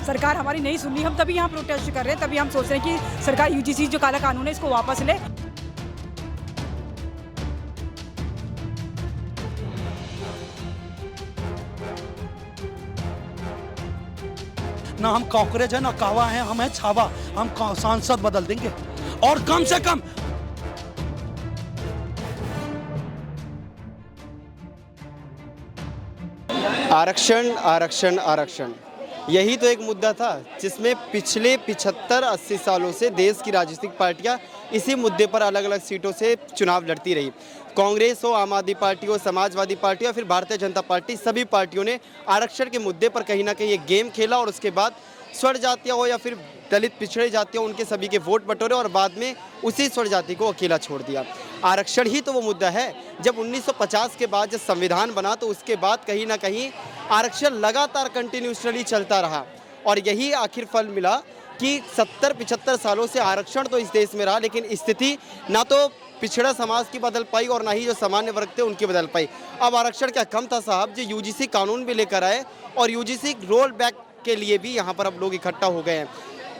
सरकार हमारी नहीं सुन रही, हम तभी यहाँ प्रोटेस्ट कर रहे हैं, तभी हम सोच रहे हैं कि सरकार यूजीसी जो काला कानून है इसको वापस ले। ना हम कॉकरोच है ना कावा है, हम है छावा। हम सांसद बदल देंगे और कम से कम आरक्षण आरक्षण आरक्षण, यही तो एक मुद्दा था जिसमें पिछले 75-80 सालों से देश की राजनीतिक पार्टियां इसी मुद्दे पर अलग अलग सीटों से चुनाव लड़ती रही। कांग्रेस हो, आम आदमी पार्टी हो, समाजवादी पार्टी हो, फिर भारतीय जनता पार्टी, सभी पार्टियों ने आरक्षण के मुद्दे पर कहीं ना कहीं एक गेम खेला और उसके बाद स्वर्ण जातियाँ हो या फिर दलित पिछड़े जातियाँ, उनके सभी के वोट बटोरे और बाद में उसी स्वर्ण जाति को अकेला छोड़ दिया। आरक्षण ही तो वो मुद्दा है। जब 1950 के बाद जब संविधान बना तो उसके बाद कहीं ना कहीं आरक्षण लगातार कंटिन्यूसली चलता रहा और यही आखिर फल मिला कि 70-75 सालों से आरक्षण तो इस देश में रहा, लेकिन स्थिति ना तो पिछड़ा समाज की बदल पाई और ना ही जो सामान्य वर्ग थे उनकी बदल पाई। अब आरक्षण क्या कम था साहब, जो यूजीसी कानून भी लेकर आए और यूजीसी रोल बैक के लिए भी यहाँ पर अब लोग इकट्ठा हो गए हैं।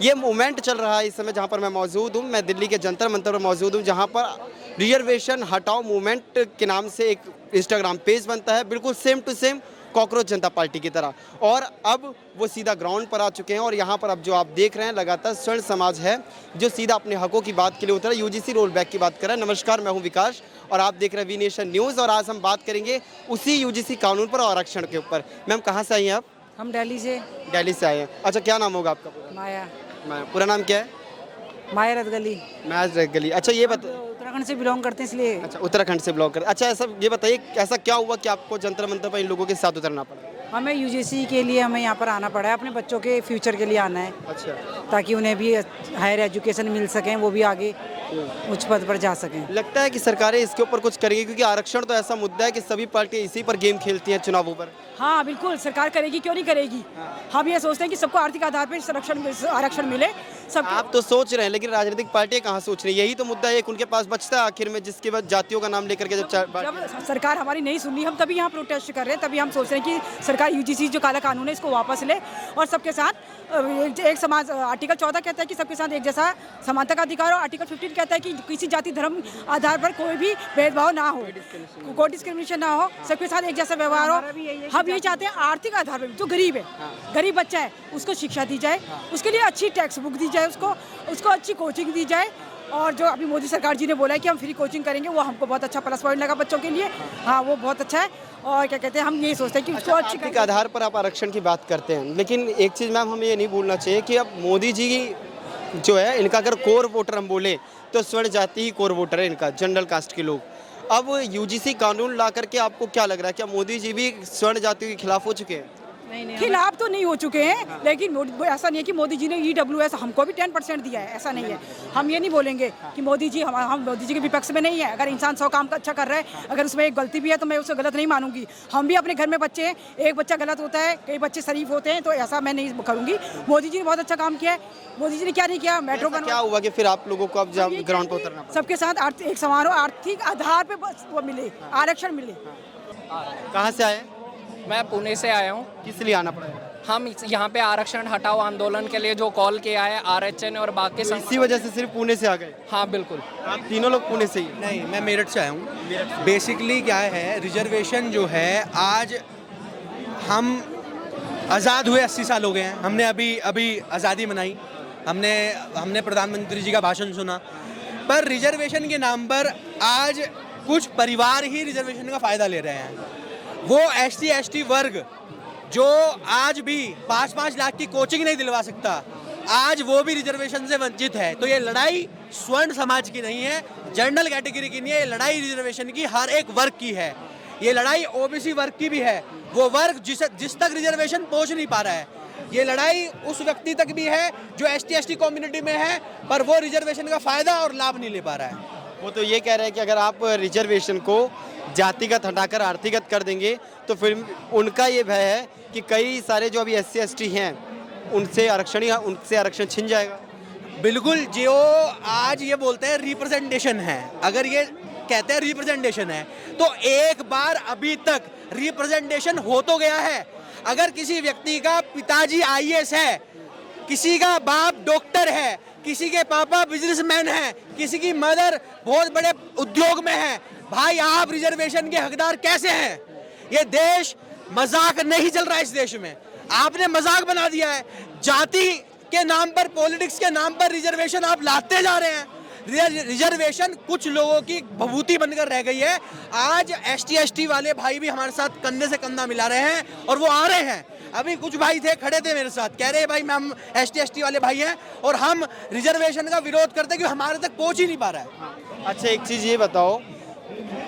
ये मूवमेंट चल रहा है इस समय जहाँ पर मैं मौजूद हूँ। मैं दिल्ली के जंतर मंतर पर मौजूद हूँ, जहाँ पर रिजर्वेशन हटाओ मूवमेंट के नाम से एक इंस्टाग्राम पेज बनता है, बिल्कुल same to same cockroach Janata party की तरह। और अब वो सीधा ग्राउंड पर आ चुके हैं और यहाँ पर अब जो आप देख रहे हैं लगातार स्वर्ण समाज है जो सीधा अपने हकों की बात के लिए उतरा, यूजीसी रोल बैक की बात कर रहा है। नमस्कार, मैं हूँ विकास और आप देख रहे हैं वी नेशन न्यूज़ और आज हम बात करेंगे उसी यूजीसी कानून पर और आरक्षण के ऊपर। मैम कहाँ से आई हैं आप? हम दिल्ली से। दिल्ली से आए हैं। अच्छा, क्या नाम होगा आपका? माया। पूरा नाम क्या है? माया रतगली। माया रतगली। अच्छा ये बता, उत्तराखंड से बिलोंग करते हैं इसलिए। अच्छा उत्तराखंड से बिलोंग करते। अच्छा ऐसा ये बताइए, ऐसा क्या हुआ कि आपको जंतर मंतर पर इन लोगों के साथ उतरना पड़ा? हमें यूजीसी के लिए हमें यहाँ पर आना पड़ा है, अपने बच्चों के फ्यूचर के लिए आना है। अच्छा, ताकि उन्हें भी हायर एजुकेशन मिल सकें, वो भी आगे उच्च पद पर जा सकें। लगता है कि सरकारें इसके ऊपर कुछ करेंगी क्योंकि आरक्षण तो ऐसा मुद्दा है कि सभी पार्टियां इसी पर गेम खेलती हैं चुनावों पर। हाँ बिल्कुल, सरकार करेगी, क्यों नहीं करेगी। हम ये सोचते हैं कि सबको आर्थिक आधार पर आरक्षण मिले। सब आप तो सोच रहे हैं लेकिन राजनीतिक पार्टियां कहाँ सोच रही है? यही तो मुद्दा है, एक उनके पास बचता है आखिर में, जिसके बाद जातियों का नाम लेकर के जब सरकार हमारी नहीं सुन रही, हम तभी यहाँ प्रोटेस्ट कर रहे हैं, तभी हम सोच रहे हैं कि सरकार यूजीसी जो काला कानून है इसको वापस ले और सबके साथ एक समाज। आर्टिकल 14 कहता है कि सबके साथ एक जैसा समानता का अधिकार, और आर्टिकल 15 कहता है कि किसी जाति धर्म आधार पर कोई भी भेदभाव ना हो, कोई डिस्क्रिमिनेशन ना हो, सबके साथ एक जैसा व्यवहार हो। हम यही चाहते हैं आर्थिक आधार पर जो गरीब है, गरीब बच्चा है, उसको शिक्षा दी जाए, उसके लिए अच्छी टेक्स्ट बुक दी जाए, उसको अच्छी कोचिंग दी जाए। और जो अभी मोदी सरकार जी ने बोला है कि हम फ्री कोचिंग करेंगे, वो हमको बहुत अच्छा प्लस पॉइंट लगा बच्चों के लिए। हाँ वो बहुत अच्छा है। और क्या कहते हैं, हम यही सोचते हैं कि उसको अच्छी आर्थिक आधार पर आप आरक्षण की बात करते हैं, लेकिन एक चीज़ मैम हमें ये नहीं भूलना चाहिए कि अब मोदी जी जो है इनका अगर कोर वोटर हम बोले तो स्वर्ण जाति ही कोर वोटर है इनका, जनरल कास्ट के लोग। अब यूजीसी कानून ला करके आपको क्या लग रहा है, क्या मोदी जी भी स्वर्ण जाति के खिलाफ हो चुके हैं? खिलाफ तो नहीं हो चुके हैं, लेकिन ऐसा नहीं है कि मोदी जी ने EWS हमको भी 10% दिया है, ऐसा नहीं है। हम ये नहीं बोलेंगे कि मोदी जी हम मोदी जी के विपक्ष में नहीं है। अगर इंसान 100 काम का अच्छा कर रहा है, अगर उसमें एक गलती भी है तो मैं उसे गलत नहीं मानूंगी। हम भी अपने घर में बच्चे हैं, एक बच्चा गलत होता है, कई बच्चे शरीफ होते हैं, तो ऐसा मैं नहीं करूँगी। मोदी जी ने बहुत अच्छा काम किया है। मोदी जी ने क्या नहीं किया, मेट्रो बना। क्या हुआ कि फिर आप लोगों को अब जब ग्राउंड पर उतरना पड़ा? सबके साथ एक समारोह आर्थिक आधार पर बस वो मिले, आरक्षण मिले। कहाँ से आए? मैं पुणे से आया हूँ। किस लिए आना पड़ा? हम यहाँ पे आरक्षण हटाओ आंदोलन के लिए जो कॉल किया है आरएचएन और बाकी इसी वजह से सिर्फ पुणे से आ गए? हाँ बिल्कुल। आप तीनों लोग पुणे से ही? नहीं, मैं मेरठ से आया हूँ। बेसिकली क्या है, रिजर्वेशन जो है, आज हम आज़ाद हुए 80 साल हो गए हैं। हमने अभी आज़ादी मनाई, हमने प्रधानमंत्री जी का भाषण सुना, पर रिजर्वेशन के नाम पर आज कुछ परिवार ही रिजर्वेशन का फ़ायदा ले रहे हैं। वो SC/ST वर्ग जो आज भी 5-5 लाख की कोचिंग नहीं दिलवा सकता, आज वो भी रिजर्वेशन से वंचित है। तो ये लड़ाई स्वर्ण समाज की नहीं है, जनरल कैटेगरी की नहीं है, ये लड़ाई रिजर्वेशन की हर एक वर्ग की है। ये लड़ाई OBC वर्ग की भी है, वो वर्ग जिस तक रिजर्वेशन पहुंच नहीं पा रहा है। ये लड़ाई उस व्यक्ति तक भी है जो ST/ST कम्युनिटी में है, पर वो रिजर्वेशन का फ़ायदा और लाभ नहीं ले पा रहा है। वो तो ये कह रहे हैं कि अगर आप रिजर्वेशन को जातिगत हटाकर आर्थिकत कर देंगे तो फिर उनका ये भय है कि कई सारे जो अभी SC/ST हैं उनसे आरक्षण छिन जाएगा। बिल्कुल, जो आज ये बोलते हैं रिप्रेजेंटेशन है, अगर ये कहते हैं रिप्रेजेंटेशन है तो एक बार अभी तक रिप्रेजेंटेशन हो तो गया है। अगर किसी व्यक्ति का पिताजी आईएएस है, किसी का बाप डॉक्टर है, किसी के पापा बिजनेसमैन हैं, किसी की मदर बहुत बड़े उद्योग में है, भाई आप रिजर्वेशन के हकदार कैसे हैं? ये देश मजाक नहीं चल रहा है। इस देश में आपने मजाक बना दिया है। जाति के नाम पर, पॉलिटिक्स के नाम पर रिजर्वेशन आप लाते जा रहे हैं। रिजर्वेशन कुछ लोगों की भभूति बनकर रह गई है। आज एसटी वाले भाई भी हमारे साथ कंधे से कंधा मिला रहे हैं और वो आ रहे हैं। अभी कुछ भाई थे, खड़े थे मेरे साथ, कह रहे भाई हम एसटी वाले भाई हैं और हम रिजर्वेशन का विरोध करते हैं क्योंकि हमारे तक पहुंच ही नहीं पा रहा है। अच्छा, एक चीज़ ये बताओ,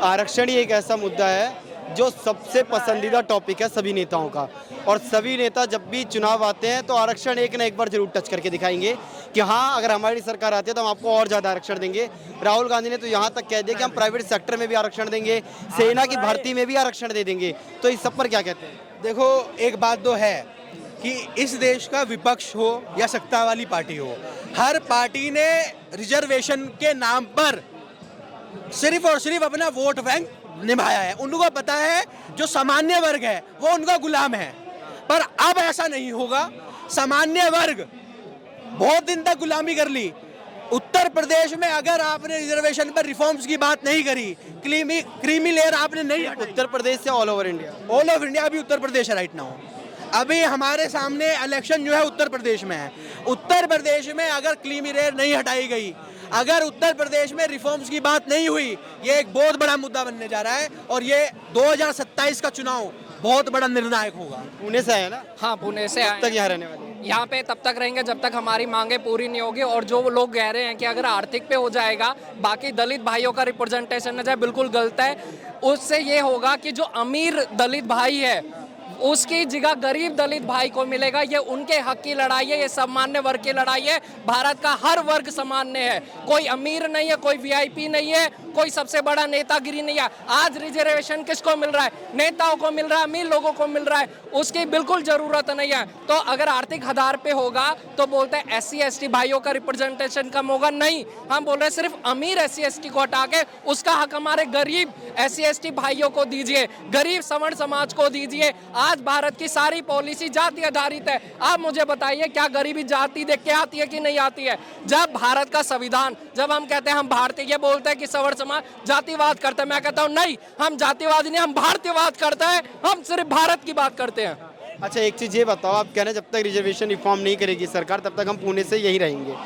आरक्षण ही एक ऐसा मुद्दा है जो सबसे पसंदीदा टॉपिक है सभी नेताओं का, और सभी नेता जब भी चुनाव आते हैं तो आरक्षण एक ना एक बार जरूर टच करके दिखाएंगे कि हाँ, अगर हमारी सरकार आती है तो हम आपको और ज़्यादा आरक्षण देंगे। राहुल गांधी ने तो यहाँ तक कह दिया कि हम प्राइवेट सेक्टर में भी आरक्षण देंगे, सेना की भर्ती में भी आरक्षण दे देंगे। तो इस सब पर क्या कहते हैं? देखो, एक बात तो है कि इस देश का विपक्ष हो या सत्ता वाली पार्टी हो, हर पार्टी ने रिजर्वेशन के नाम पर सिर्फ और सिर्फ अपना वोट बैंक निभाया है। उनको पता है जो सामान्य वर्ग है वो उनका गुलाम है, पर अब ऐसा नहीं होगा। सामान्य वर्ग बहुत दिन तक गुलामी कर ली। उत्तर प्रदेश में अगर आपने रिजर्वेशन पर रिफॉर्म्स की बात नहीं करी, क्रीमी लेयर आपने नहीं, उत्तर प्रदेश से all over India? All over India. अभी उत्तर प्रदेश है राइट नाउ। अभी हमारे सामने इलेक्शन जो है उत्तर प्रदेश में है। उत्तर प्रदेश में अगर क्रीमी लेयर नहीं हटाई गई, अगर उत्तर प्रदेश में रिफॉर्म्स की बात नहीं हुई, ये एक बहुत बड़ा मुद्दा बनने जा रहा है और ये 2027 का चुनाव बहुत बड़ा निर्णायक होगा। पुणे से आए ना? हाँ, पुणे से आए। तक यहाँ रहने वाले? यहाँ पे तब तक रहेंगे जब तक हमारी मांगे पूरी नहीं होगी। और जो लोग कह रहे हैं कि अगर आर्थिक पे हो जाएगा, बाकी दलित भाइयों का रिप्रेजेंटेशन न जाए, बिल्कुल गलत है। उससे ये होगा कि जो अमीर दलित भाई है उसकी जगह गरीब दलित भाई को मिलेगा। ये उनके हक की लड़ाई है, ये सामान्य वर्ग की लड़ाई है। भारत का हर वर्ग सामान्य है, कोई अमीर नहीं है, कोई वीआईपी नहीं है, कोई सबसे बड़ा नेतागिरी नहीं है। आज रिजर्वेशन किसको मिल रहा है? नेताओं को मिल रहा है, अमीर लोगों को मिल रहा है। उसकी बिल्कुल जरूरत नहीं है। तो अगर आर्थिक आधार पे होगा तो बोलते हैं SC ST भाइयों का रिप्रेजेंटेशन कम होगा। नहीं, हम बोल रहे हैं सिर्फ अमीर SC ST को हटा के उसका हक हमारे गरीब SC ST भाइयों को दीजिए, गरीब सवर्ण समाज को दीजिए। आज भारत की सारी पॉलिसी जाति आधारित है। आप मुझे बताइए, क्या गरीबी जाति देख के आती है कि नहीं आती है? जब भारत का संविधान, जब हम कहते हैं हम भारतीय, ये बोलते हैं कि सवर्ण समाज जातिवाद करता है, मैं कहता हूं नहीं, हम जातिवाद नहीं, हम भारतीयवाद करता है। हम सिर्फ भारत की बात करते हैं। अच्छा, एक चीज़ ये बताओ, आप कह रहे हैं जब तक रिजर्वेशन रिफॉर्म नहीं करेगी सरकार तब तक हम पुणे से यहीं रहेंगे,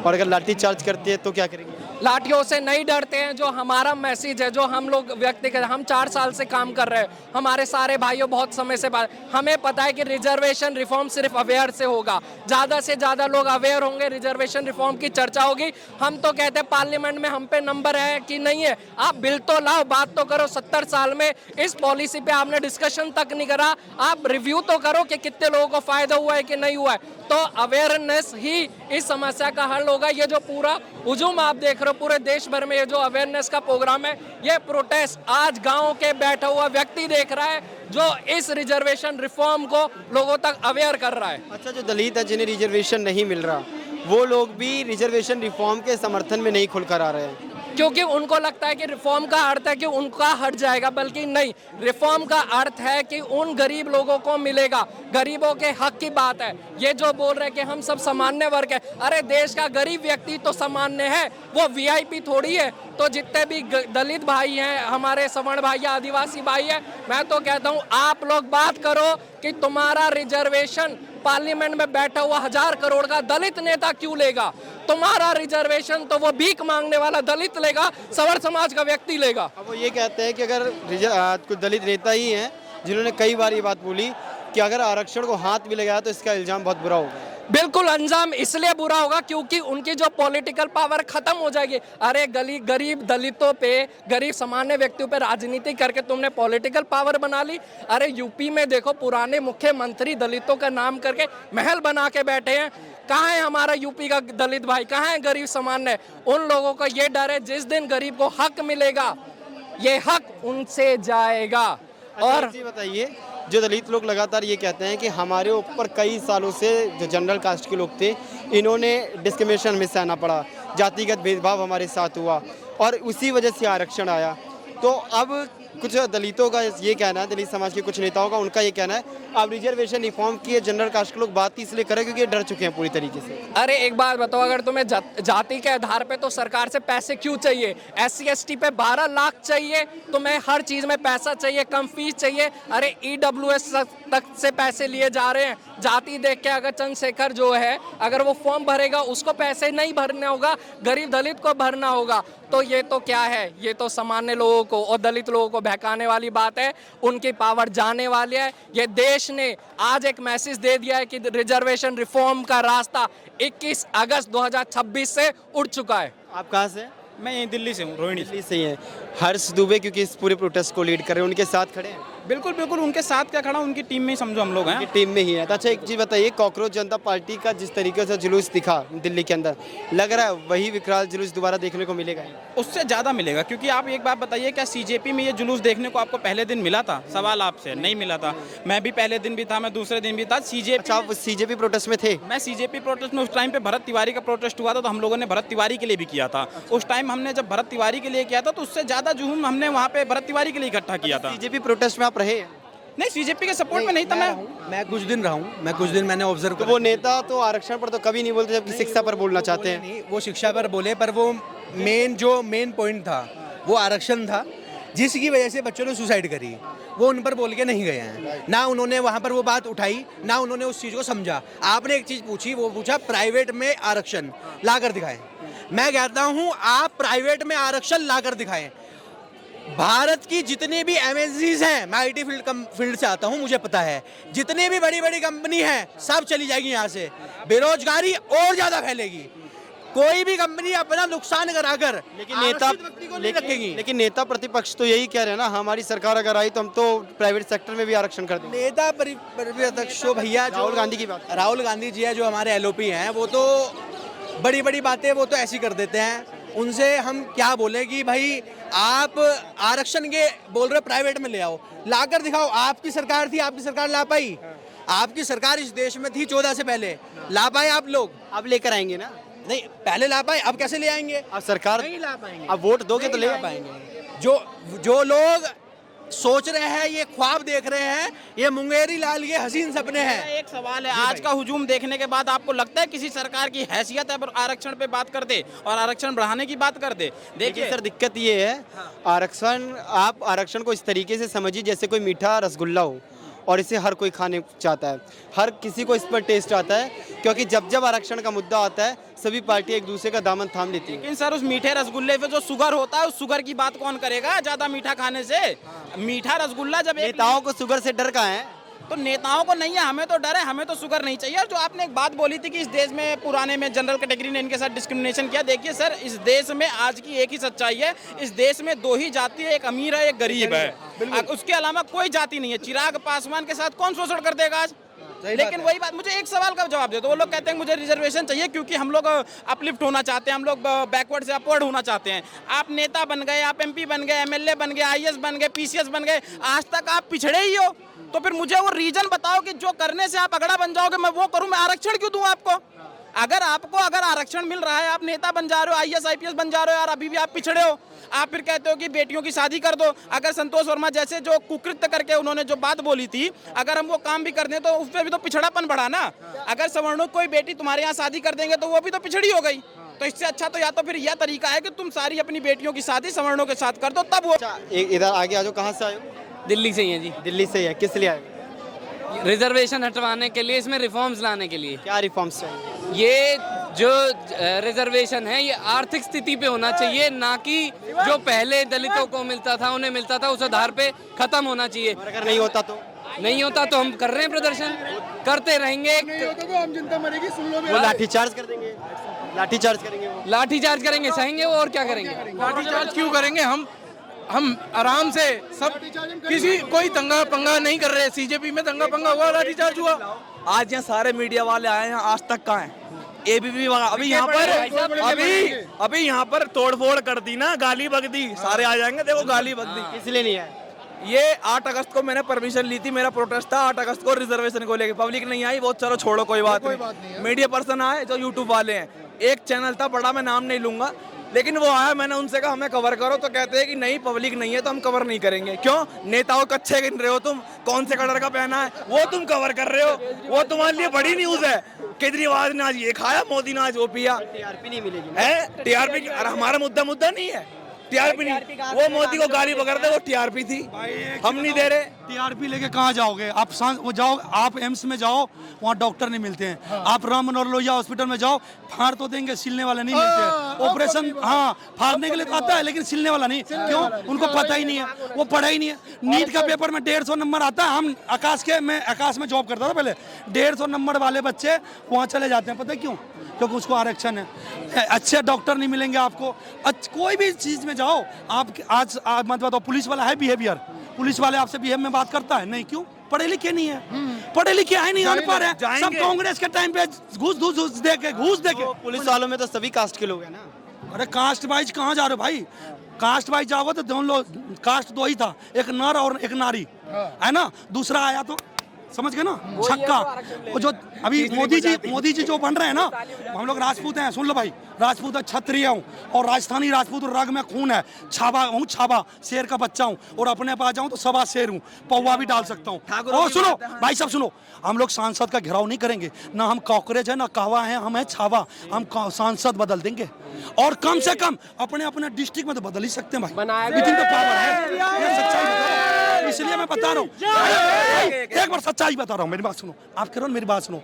और अगर लाठी चार्ज करती है तो क्या करेंगे? लाठियों से नहीं डरते हैं। जो हमारा मैसेज है, जो हम लोग व्यक्त कर, हम 4 साल से काम कर रहे हैं, हमारे सारे भाइयों बहुत समय से बात, हमें पता है कि रिजर्वेशन रिफॉर्म सिर्फ अवेयर से होगा। ज़्यादा से ज़्यादा लोग अवेयर होंगे, रिजर्वेशन रिफॉर्म की चर्चा होगी। हम तो कहते हैं पार्लियामेंट में हम पे नंबर है कि नहीं है, आप बिल तो लाओ, बात तो करो। 70 साल में इस पॉलिसी पे आपने डिस्कशन तक नहीं करा, आप रिव्यू तो करो कि कितने लोगों को फायदा हुआ है कि नहीं हुआ है। तो अवेयरनेस ही इस समस्या का हल होगा। ये जो पूरा हुजूम आप देख रहे हो पूरे देश भर में, ये जो अवेयरनेस का प्रोग्राम है, ये प्रोटेस्ट आज गांव के बैठा हुआ व्यक्ति देख रहा है जो इस रिजर्वेशन रिफॉर्म को लोगों तक अवेयर कर रहा है। अच्छा, जो दलित है जिन्हें रिजर्वेशन नहीं मिल रहा, वो लोग भी रिजर्वेशन रिफॉर्म के समर्थन में नहीं खुलकर आ रहे हैं, क्योंकि उनको लगता है कि रिफॉर्म का अर्थ है कि उनका हट जाएगा, बल्कि नहीं, रिफॉर्म का अर्थ है कि उन गरीब लोगों को मिलेगा, गरीबों के हक की बात है। ये जो बोल रहे हैं कि हम सब सामान्य वर्ग है, अरे देश का गरीब व्यक्ति तो सामान्य है, वो वीआईपी थोड़ी है। तो जितने भी दलित भाई हैं, हमारे सवर्ण भाई या आदिवासी भाई हैं, मैं तो कहता हूँ आप लोग बात करो कि तुम्हारा रिजर्वेशन पार्लियामेंट में बैठा हुआ 1000 करोड़ का दलित नेता क्यों लेगा? तुम्हारा रिजर्वेशन तो वो भीख मांगने वाला दलित लेगा, सवर्ण समाज का व्यक्ति लेगा। अब वो ये कहते हैं कि अगर कुछ दलित नेता ही हैं जिन्होंने कई बार ये बात बोली कि अगर आरक्षण को हाथ भी लगाया तो इसका इल्जाम बहुत बुरा होगा। बिल्कुल, अंजाम इसलिए बुरा होगा क्योंकि उनकी जो पॉलिटिकल पावर खत्म हो जाएगी। अरे गरीब दलितों पे, गरीब सामान्य व्यक्तियों पे राजनीति करके तुमने पॉलिटिकल पावर बना ली। अरे यूपी में देखो, पुराने मुख्यमंत्री दलितों का नाम करके महल बना के बैठे हैं। कहाँ है हमारा यूपी का दलित भाई? कहाँ है गरीब सामान्य? उन लोगों को ये डर है जिस दिन गरीब को हक मिलेगा, ये हक उनसे जाएगा। और बताइए, जो दलित लोग लगातार ये कहते हैं कि हमारे ऊपर कई सालों से जो जनरल कास्ट के लोग थे, इन्होंने डिस्क्रिमिनेशन में सहना पड़ा, जातिगत भेदभाव हमारे साथ हुआ और उसी वजह से आरक्षण आया। तो अब कुछ दलितों का ये कहना है, दलित समाज के कुछ नेताओं का उनका ये कहना है आप रिजर्वेशन रिफॉर्म किए, जनरल कास्ट के लोग बात इसलिए करें क्योंकि ये डर चुके हैं पूरी तरीके से। अरे एक बात बताओ, अगर तुम्हें जाति के आधार पे तो सरकार से पैसे क्यों चाहिए? SC ST पे 12 लाख चाहिए, तुम्हें हर चीज में पैसा चाहिए, कम फीस चाहिए। अरे EWS तक से पैसे लिए जा रहे हैं। जाति देख के अगर चंद्रशेखर जो है अगर वो फॉर्म भरेगा उसको पैसे नहीं भरने होगा, गरीब दलित को भरना होगा। तो ये तो क्या है, ये तो सामान्य लोगों को और दलित लोगों को बहकाने वाली बात है। उनकी पावर जाने वाली है। ये देश ने आज एक मैसेज दे दिया है कि रिजर्वेशन रिफॉर्म का रास्ता 21 अगस्त 2026 से उड़ चुका है। आप कहाँ से हैं? मैं यहीं दिल्ली से हूँ, रोहिणी से। दिल्ली से ही हैं। हर्ष दुबे क्योंकि इस पूरे प्रोटेस्ट को लीड कर रहे हैं, उनके साथ खड़े हैं। बिल्कुल बिल्कुल उनके साथ क्या खड़ा, उनकी टीम में ही समझो हम लोग हैं। उनकी टीम में ही है। तो अच्छा एक चीज़ बताइए, कॉकरोच जनता पार्टी का जिस तरीके से जुलूस दिखा दिल्ली के अंदर, लग रहा है वही विकराल जुलूस दोबारा देखने को मिलेगा? उससे ज़्यादा मिलेगा, क्योंकि आप एक बात बताइए, क्या CJP में ये जुलूस देखने को आपको पहले दिन मिला था? सवाल आपसे नहीं मिला था। मैं भी पहले दिन भी था, मैं दूसरे दिन भी था। अच्छा, आप CJP प्रोटेस्ट में थे? मैं CJP प्रोटेस्ट में उस टाइम पे भरत तिवारी का प्रोटेस्ट हुआ था, तो हम लोगों ने भरत तिवारी के लिए भी किया था। उस टाइम हमने जब भरत तिवारी के लिए किया था तो उससे ज़्यादा जुहूम हमने वहाँ पे भरत तिवारी के लिए इकट्ठा किया था। CJP प्रोटेस्ट में आप रहे? नहीं, CJP के सपोर्ट में नहीं था मैं कुछ दिन रहा हूँ, मैं कुछ दिन मैंने ऑब्जर्व तो वो नेता तो आरक्षण पर तो कभी नहीं बोलते, जबकि शिक्षा पर बोलना चाहते हैं। नहीं, वो शिक्षा पर बोले, पर वो मेन पॉइंट था वो आरक्षण था, जिसकी वजह से बच्चों ने सुसाइड करी। वो उन पर बोल के नहीं गए हैं, ना उन्होंने वहाँ पर वो बात उठाई, ना उन्होंने उस चीज़ को समझा। आपने एक चीज़ पूछी, वो पूछा प्राइवेट में आरक्षण ला कर दिखाएं। मैं कहता हूँ आप प्राइवेट में आरक्षण ला कर दिखाएं। भारत की जितनी भी MNCs हैं, मैं IT फील्ड से आता हूँ, मुझे पता है, जितनी भी बड़ी बड़ी कंपनी हैं सब चली जाएगी यहाँ से। बेरोजगारी और ज़्यादा फैलेगी। कोई भी कंपनी अपना नुकसान कराकर लेकिन नेता प्रतिपक्ष तो यही कह रहे हैं ना, हमारी सरकार अगर आई तो हम तो प्राइवेट सेक्टर में भी आरक्षण कर देंगे। नेता प्रतिपक्ष तो भैया राहुल गांधी की बात, राहुल गांधी जी है जो हमारे LOP हैं, वो तो बड़ी बड़ी बातें वो तो ऐसी कर देते हैं। उनसे हम क्या बोले कि भाई आप आरक्षण के बोल रहे प्राइवेट में ले आओ, लाकर दिखाओ। आपकी सरकार थी, आपकी सरकार ला पाई? आपकी सरकार इस देश में थी 14 से पहले, ला पाए आप लोग? अब लेकर आएंगे ना? नहीं, पहले ला पाए, अब कैसे ले आएंगे? अब सरकार नहीं ला पाएंगे। अब वोट दोगे तो ले पाएंगे। जो लोग सोच रहे हैं, ये ख्वाब देख रहे हैं, ये मुंगेरी लाल के हसीन सपने हैं। एक सवाल है, आज का हुजूम देखने के बाद आपको लगता है किसी सरकार की हैसियत है पर आरक्षण पे बात कर दे और आरक्षण बढ़ाने की बात कर दे? देखिए सर, दिक्कत ये है, आरक्षण, आप आरक्षण को इस तरीके से समझिए जैसे कोई मीठा रसगुल्ला हो और इसे हर कोई खाने चाहता है, हर किसी को इस पर टेस्ट आता है, क्योंकि जब जब आरक्षण का मुद्दा आता है सभी पार्टी एक दूसरे का दामन थाम लेती है। लेकिन सर उस मीठे रसगुल्ले पे जो शुगर होता है, उस शुगर की बात कौन करेगा ज्यादा मीठा खाने से? मीठा रसगुल्ला जब नेताओं को शुगर से डर कहाँ है? तो नेताओं को नहीं है, हमें तो डर है, हमें तो शुगर नहीं चाहिए। और जो आपने एक बात बोली थी कि इस देश में पुराने में जनरल कैटेगरी ने इनके साथ डिस्क्रिमिनेशन किया, देखिए सर, इस देश में आज की एक ही सच्चाई है, इस देश में 2 ही जाति है, एक अमीर है, एक गरीब है। उसके अलावा कोई जाति नहीं है। चिराग पासवान के साथ कौन शोषण कर देगा आज? लेकिन वही बात, मुझे एक सवाल का जवाब दे दो। वो लोग कहते हैं मुझे रिजर्वेशन चाहिए क्योंकि हम लोग अपलिफ्ट होना चाहते हैं, हम लोग बैकवर्ड से अपवर्ड होना चाहते हैं। आप नेता बन गए, आप MP बन गए, MLA बन गए, IAS बन गए, PCS बन गए, आज तक आप पिछड़े ही हो। तो फिर मुझे वो रीजन बताओ कि जो करने से आप अगड़ा बन जाओगे, मैं वो करूं, मैं आरक्षण क्यों दूं आपको? अगर आरक्षण मिल रहा है, आप नेता बन जा रहे हो, IAS IPS बन जा रहे हो, और अभी भी आप पिछड़े हो, आप फिर कहते हो कि बेटियों की शादी कर दो। अगर संतोष वर्मा जैसे जो कुकृत्य करके उन्होंने जो बात बोली थी, अगर हम वो काम भी कर दें तो उस पर भी तो पिछड़ापन बढ़ा ना। अगर सवर्णों कोई बेटी तुम्हारे यहाँ शादी कर देंगे तो वो भी तो पिछड़ी हो गई। तो इससे अच्छा तो या तो फिर यह तरीका है कि तुम सारी अपनी बेटियों की शादी सवर्णों के साथ कर दो, तब वो। इधर आगे आ जाओ, कहाँ से आए हो? दिल्ली से ही है जी। दिल्ली से ही है, किस लिए आए? रिजर्वेशन हटवाने के लिए, इसमें रिफॉर्म्स लाने के लिए। क्या रिफॉर्म्स चाहिए? ये जो रिजर्वेशन है ये आर्थिक स्थिति पे होना चाहिए, ना कि जो पहले दलितों को मिलता था, उन्हें मिलता था, उस आधार पे खत्म होना चाहिए। अगर नहीं होता तो? नहीं होता तो हम कर रहे हैं प्रदर्शन, करते रहेंगे। वो लाठीचार्ज कर देंगे, लाठीचार्ज करेंगे, वो लाठीचार्ज करेंगे, सहेंगे वो, और क्या करेंगे? लाठीचार्ज क्यों करेंगे? हम आराम से सब, किसी कोई दंगा पंगा नहीं कर रहे। CJP में दंगा पंगा हुआ, लाठीचार्ज हुआ। आज यहाँ सारे मीडिया वाले आए हैं, आज तक कहाँ हैं? ABP अभी यहाँ पर अभी यहाँ पर तोड़फोड़ कर दी ना, गाली बक दी, सारे आ जाएंगे। देखो गाली बक दी, इसलिए नहीं है। ये 8 अगस्त को मैंने परमिशन ली थी, मेरा प्रोटेस्ट था 8 अगस्त को रिजर्वेशन को लेकर। पब्लिक नहीं आई, वो चलो छोड़ो, कोई बात नहीं। मीडिया पर्सन आए जो YouTube वाले हैं, एक चैनल था बड़ा, मैं नाम नहीं लूंगा, लेकिन वो आया, मैंने उनसे कहा हमें कवर करो, तो कहते हैं कि नहीं पब्लिक नहीं है तो हम कवर नहीं करेंगे। क्यों? नेताओं को अच्छे गिन रहे हो तुम, कौन से कलर का पहना है वो तुम कवर कर रहे हो, वो तुम्हारे लिए बड़ी न्यूज है। केजरीवाल ने आज ये खाया, मोदी ने आज वो पिया, टीआरपी नहीं मिलेगी है टीआरपी। अरे हमारा मुद्दा नहीं है टीआरपी नहीं, वो मोदी को गाली पकड़ दे, वो टीआरपी थी, हम नहीं दे रहे। टीआरपी लेके कहाँ जाओगे आप? वो जाओ, आप एम्स में जाओ, वहाँ डॉक्टर नहीं मिलते हैं। आप राम मनोहर लोहिया हॉस्पिटल में जाओ, फाड़ तो देंगे, सिलने वाले नहीं मिलते हैं। ऑपरेशन हाँ फाड़ने के लिए तो आता है, लेकिन सिलने वाला नहीं। क्यों? उनको पता ही नहीं है, वो पढ़ा ही नहीं है। नीट का पेपर में 150 नंबर आता है। हम मैं आकाश में जॉब करता था पहले, 150 नंबर वाले बच्चे वहाँ चले जाते हैं। पता है क्यों? क्योंकि उसको आरक्षण है। अच्छे डॉक्टर नहीं मिलेंगे आपको, कोई भी चीज़ में जाओ आप। आज मत बताओ, पुलिस वाला है बिहेवियर, पुलिस वाले आपसे बिहेव में बात करता है नहीं? क्यों? पढ़े लिखे नहीं है, पढ़े लिखे है नहीं, अनपढ़ है। सब कांग्रेस के टाइम पे घूस दे के पुलिस वालों में तो सभी कास्ट के लोग हैं ना। अरे कास्ट वाइज कहाँ जा रहे हो भाई? कास्ट वाइज जाओगे तो दोनों लोग, कास्ट दो ही था, एक नर और एक नारी, है ना। दूसरा आया तो समझ गए ना, छक्का। वो जो अभी मोदी जी जो बन रहे हैं ना, हम लोग राजपूत हैं, सुन लो भाई, राजपूत है, क्षत्रिय हूँ और राजस्थानी राजपूत रग में खून है। छाबा हूँ, छाबा शेर का बच्चा हूँ, और अपने पास जाऊँ तो सवा शेर हूँ, पौवा भी डाल सकता हूँ। और सुनो भाई साहब, सुनो, हम लोग सांसद का घेराव नहीं करेंगे ना। हम कॉकरोच है ना कहवा है, हम है छावा। हम सांसद बदल देंगे, और कम से कम अपने डिस्ट्रिक्ट में तो बदल ही सकते हैं भाई, इतनी तो पावर है। ये सच्चाई बता रहा हूं, इसलिए मैं बता रहा हूँ। एक बार सच्चाई बता रहा हूँ, मेरी बात सुनो। आप करो मेरी बात सुनो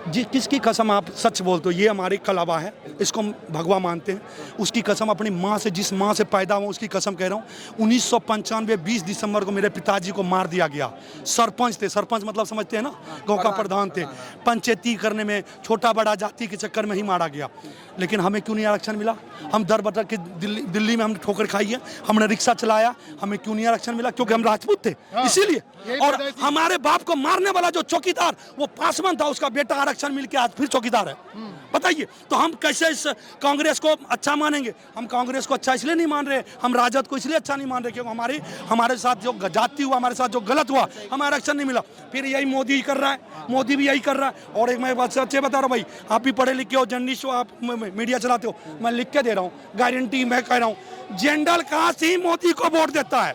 जी, किसकी कसम आप सच बोलते हो? ये हमारी कलावा है, इसको हम भगवा मानते हैं। उसकी कसम, अपनी माँ से, जिस माँ से पैदा हुआ उसकी कसम कह रहा हूँ। 1995 20 दिसंबर को मेरे पिताजी को मार दिया गया। सरपंच थे, सरपंच मतलब समझते हैं ना, गाँव का प्रधान थे। पंचायती करने में, छोटा बड़ा जाति के चक्कर में ही मारा गया। लेकिन हमें क्यों नहीं आरक्षण मिला? हम दर बदर के दिल्ली में हमने ठोकर खाई है, हमने रिक्शा चलाया, हमें क्यों नहीं आरक्षण मिला? क्योंकि हम राजपूत थे, इसीलिए। और हमारे बाप को मारने वाला जो चौकीदार, वो पासवान था, उसका बेटा आरक्षण मिल के आज फिर चौकीदार है। बताइए, तो हम कैसे इस कांग्रेस को अच्छा मानेंगे? हम कांग्रेस को अच्छा इसलिए नहीं मान रहे, हम राजद को इसलिए अच्छा नहीं मान रहे क्योंकि हमारे साथ जो जाति हुआ, हमारे साथ जो गलत हुआ, हमें आरक्षण नहीं मिला। फिर यही मोदी कर रहा है, मोदी भी यही कर रहा है। और एक मैं बात सच्चे बता रहा हूँ भाई, आप भी पढ़े लिखे हो, जर्नलिस्ट हो, आप मीडिया चलाते हो, मैं लिख के दे रहा हूँ, गारंटी मैं कह रहा हूँ, जनरल कास्ट ही मोदी को वोट देता है।